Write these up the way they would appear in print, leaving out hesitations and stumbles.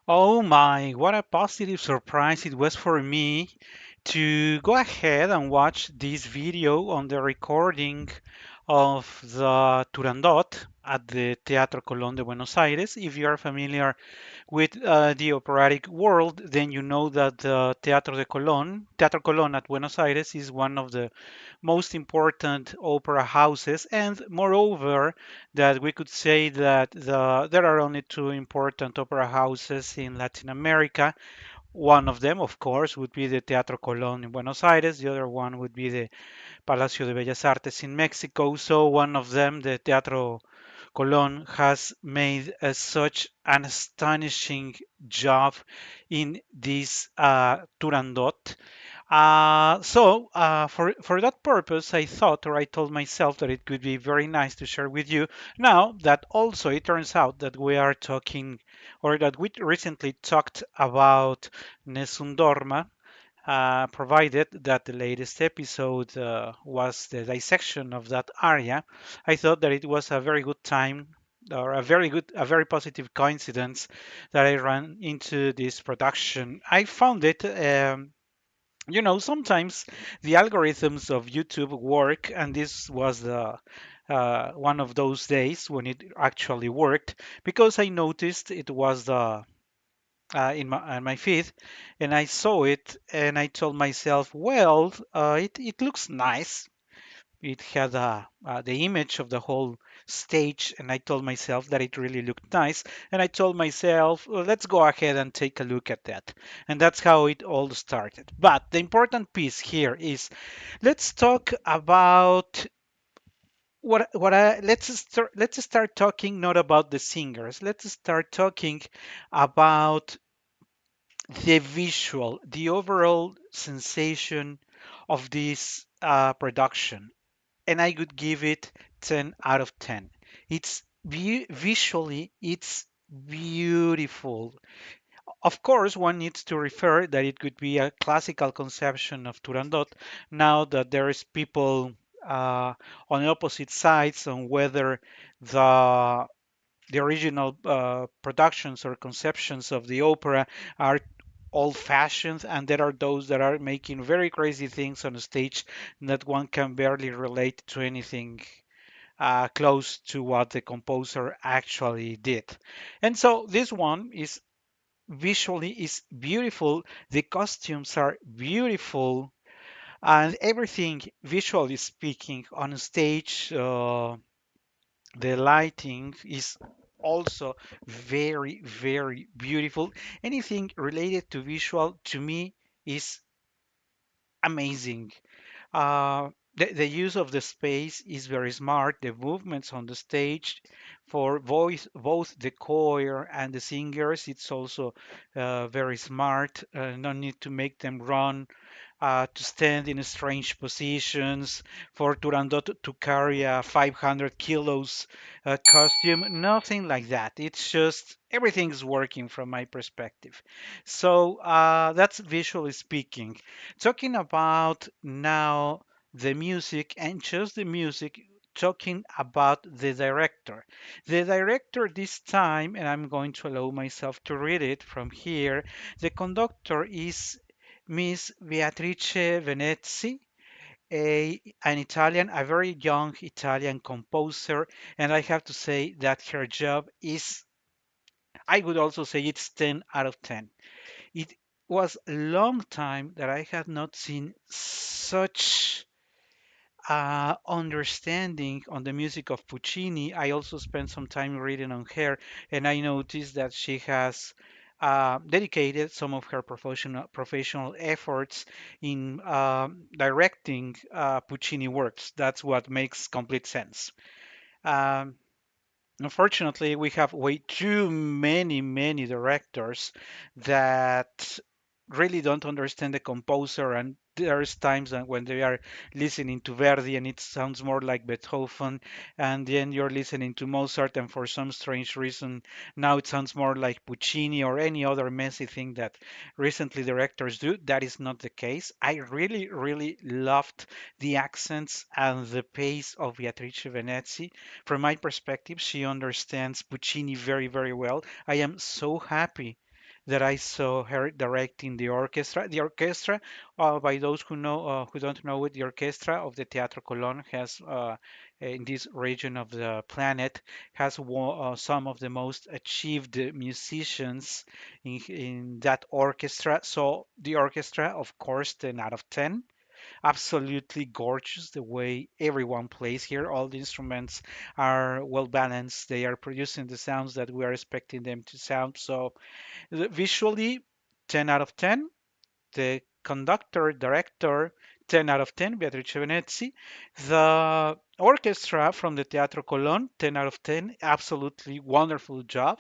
Oh my, what a positive surprise it was for me to go ahead and watch this video on the recording of the Turandot at the Teatro Colon de Buenos Aires. If you are familiar with the operatic world, then you know that the Teatro Colon at Buenos Aires is one of the most important opera houses, and moreover, that we could say that there are only two important opera houses in Latin America. One of them, of course, would be the Teatro Colón in Buenos Aires. The other one would be the Palacio de Bellas Artes in Mexico. So one of them, the Teatro Colón, has made such an astonishing job in this Turandot. For that purpose, I thought, or I told myself that it could be very nice to share with you. Now that also it turns out that we are talking, or that we recently talked about Nessun Dorma, provided that the latest episode was the dissection of that area. I thought that it was a very good time, or a very positive coincidence that I ran into this production. I found it. Sometimes the algorithms of YouTube work, and this was the one of those days when it actually worked because I noticed it was the in my feed, and I saw it, and I told myself, well, it looks nice. It had the image of the whole stage, and I told myself that it really looked nice. And I told myself, "Well, let's go ahead and take a look at that." And that's how it all started. But the important piece here is let's talk about let's start talking not about the singers. Let's start talking about the visual, the overall sensation of this production, and I would give it 10 out of 10. It's visually, it's beautiful. Of course, one needs to refer that it could be a classical conception of Turandot. Now that there is people on opposite sides on whether the the original productions or conceptions of the opera are old-fashioned, and there are those that are making very crazy things on the stage that one can barely relate to anything close to what the composer actually did. And so this one is visually is beautiful. The costumes are beautiful, and everything visually speaking on stage. The lighting is also very, very beautiful. Anything related to visual to me is amazing. The use of the space is very smart. The movements on the stage for both the choir and the singers, it's also very smart. No need to make them run to stand in strange positions, for Turandot to carry a 500 kilos costume, nothing like that. It's just everything's working from my perspective. So that's visually speaking. Talking about now the music and just the music. Talking about the director. The director this time, and I'm going to allow myself to read it from here. The conductor is Miss Beatrice Venezzi, an Italian, a very young Italian composer, and I have to say that her job is, I would also say it's 10 out of 10. It was a long time that I had not seen such understanding on the music of Puccini. I also spent some time reading on her, and I noticed that she has dedicated some of her professional efforts in directing Puccini works. That's what makes complete sense. Um, Unfortunately, we have way too many directors that really don't understand the composer, and there's times when they are listening to Verdi and it sounds more like Beethoven, and then you're listening to Mozart, and for some strange reason now it sounds more like Puccini or any other messy thing that recently directors do. That is not the case. I really loved the accents and the pace of Beatrice Venezzi. From my perspective, she understands Puccini very well. I am so happy that I saw her directing the orchestra. The orchestra, by those who don't know it, the orchestra of the Teatro Colon has in this region of the planet has some of the most achieved musicians in that orchestra. So the orchestra, of course, 10 out of 10. Absolutely gorgeous the way everyone plays here. All the instruments are well balanced. They are producing the sounds that we are expecting them to sound. So visually, 10 out of 10. The conductor, director, 10 out of 10, Beatrice Venezzi. The orchestra from the Teatro Colon, 10 out of 10. Absolutely wonderful job.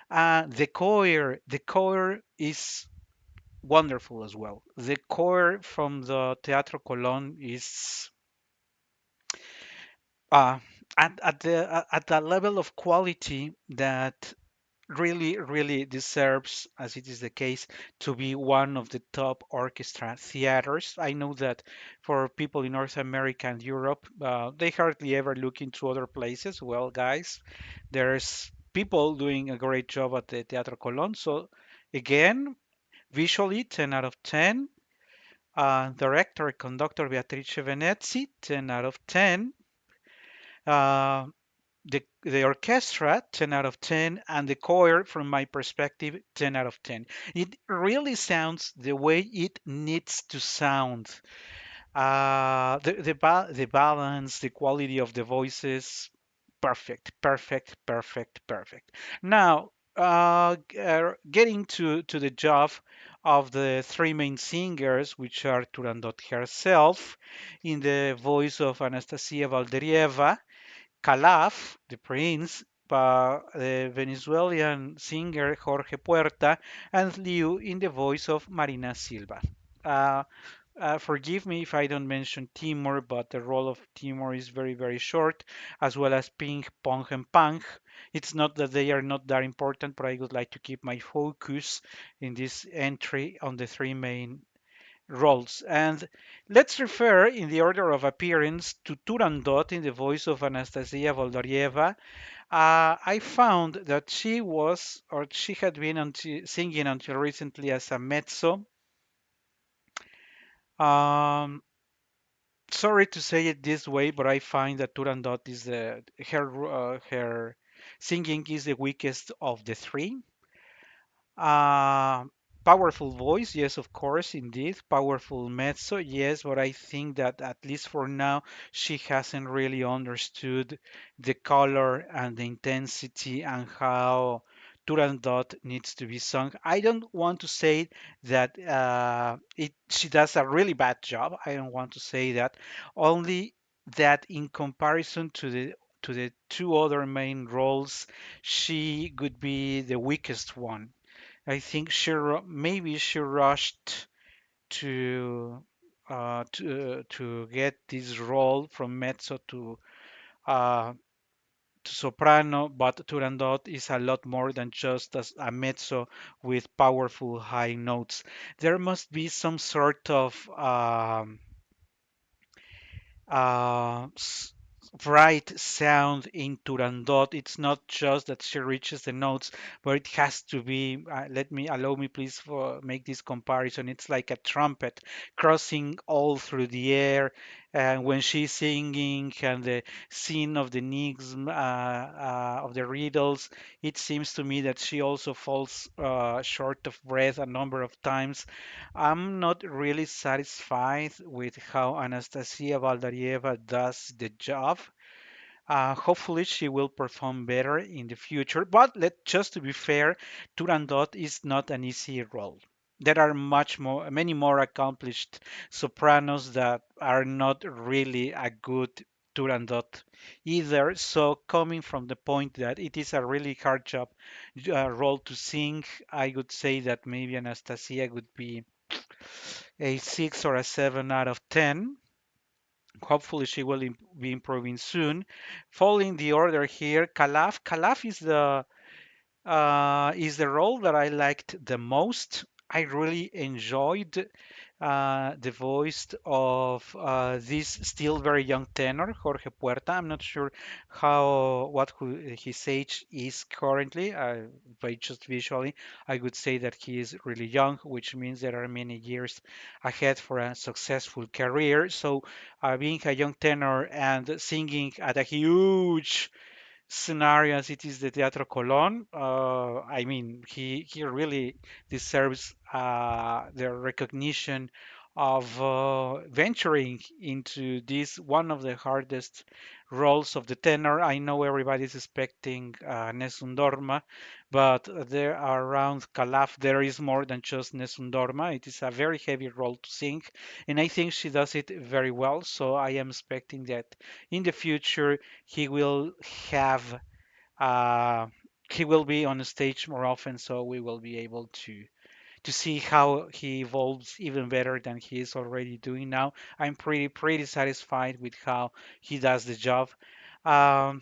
The choir is wonderful as well. The choir from the Teatro Colon is uh, at that level of quality that really deserves, as it is the case, to be one of the top orchestra theaters. I know that for people in North America and Europe, they hardly ever look into other places. Well, guys, there's people doing a great job at the Teatro Colón. So again, visually 10 out of 10. Director, conductor Beatrice Venezzi, 10 out of 10. Uh, the orchestra 10 out of 10, and the choir from my perspective 10 out of 10. It really sounds the way it needs to sound. The balance, the quality of the voices, perfect. Now, getting to the job of the three main singers, which are Turandot herself in the voice of Anastasia Valderieva, Calaf, the prince, the Venezuelan singer Jorge Puerta, and Liu in the voice of Marina Silva. Uh, Forgive me if I don't mention Timur, but the role of Timur is very short, as well as Ping, Pong, and Pang. It's not that they are not that important, but I would like to keep my focus in this entry on the three main roles. And let's refer in the order of appearance to Turandot in the voice of Anastasia Voldorieva. I found that she had been singing until recently as a mezzo. Um, Sorry to say it this way, but I find that Turandot is her singing is the weakest of the three. Uh, Powerful voice, yes, of course, indeed. Powerful mezzo, yes, but I think that at least for now, she hasn't really understood the color and the intensity and how Turandot needs to be sung. I don't want to say that she does a really bad job. I don't want to say that. Only that in comparison to the two other main roles, she could be the weakest one. I think maybe she rushed to get this role from mezzo to soprano, but Turandot is a lot more than just as a mezzo with powerful high notes. There must be some sort of uh, s- bright sound in Turandot. It's not just that she reaches the notes, but it has to be. Allow me please for make this comparison. It's like a trumpet crossing all through the air, and when she's singing and the scene of the enigma of the riddles, it seems to me that she also falls short of breath a number of times. I'm not really satisfied with how Anastasia Valdarieva does the job. Hopefully, she will perform better in the future. But just to be fair, Turandot is not an easy role. There are many more accomplished sopranos that are not really a good Turandot either. So, coming from the point that it is a really hard job role to sing, I would say that maybe Anastasia would be a 6 or a 7 out of 10. Hopefully, she will be improving soon. Following the order here, Calaf. Calaf is the role that I liked the most. I really enjoyed the voice of this still very young tenor, Jorge Puerta. I'm not sure his age is currently, but just visually, I would say that he is really young, which means there are many years ahead for a successful career. So, being a young tenor and singing at a huge scenario as it is the Teatro Colon, I mean, he really deserves the recognition of venturing into this one of the hardest roles of the tenor. I know everybody's expecting Nessun Dorma, but there are around Calaf there is more than just Nessun Dorma. It is a very heavy role to sing, and I think she does it very well. So I am expecting that in the future he will have uh, he will be on the stage more often, so we will be able to see how he evolves even better than he is already doing now. I'm pretty satisfied with how he does the job. Um,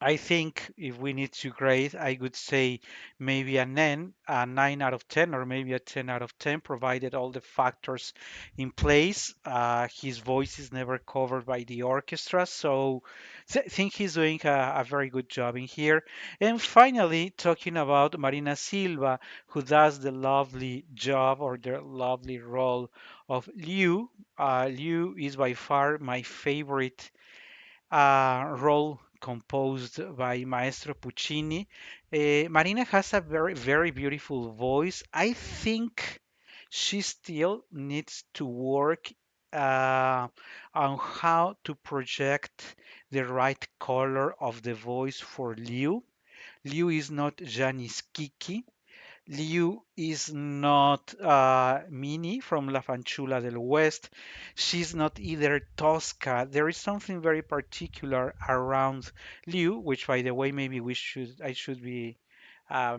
I think if we need to grade, I would say maybe a 9 out of 10, or maybe a 10 out of 10, provided all the factors in place. His voice is never covered by the orchestra, so I think he's doing a very good job in here. And finally, talking about Marina Silva, who does the lovely job or the lovely role of Liu. Liu is by far my favorite role composed by Maestro Puccini. Marina has a very beautiful voice. I think she still needs to work uh, on how to project the right color of the voice for Liu. Liu is not Janis Kiki. Liu is not Minnie from La Fanciulla del West. She's not either Tosca. There is something very particular around Liu, which, by the way, maybe I should be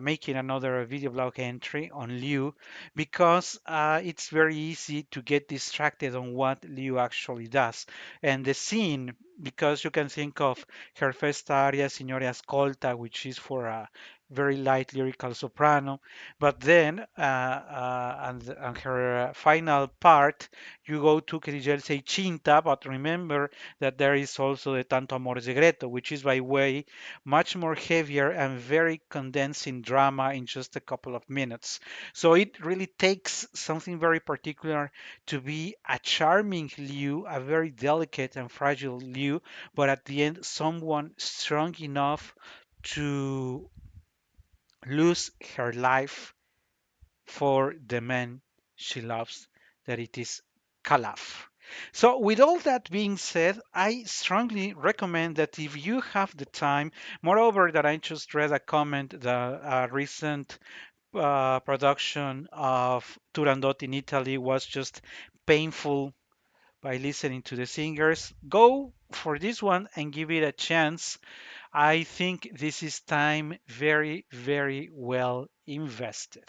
making another video blog entry on Liu because it's very easy to get distracted on what Liu actually does. And the scene, because you can think of her first aria, Signore Ascolta, which is for a very light lyrical soprano, but then and her final part, you go to che Digel sei cinta, but remember that there is also the Tanto Amore Segreto, which is by way much more heavier and very condensing drama in just a couple of minutes. So it really takes something very particular to be a charming Liu, a very delicate and fragile Liu, but at the end, someone strong enough to lose her life for the man she loves, that it is Calaf. So, with all that being said, I strongly recommend that if you have the time, moreover, that I just read a comment, the recent production of Turandot in Italy was just painful by listening to the singers. Go for this one and give it a chance. I think this is time very well invested.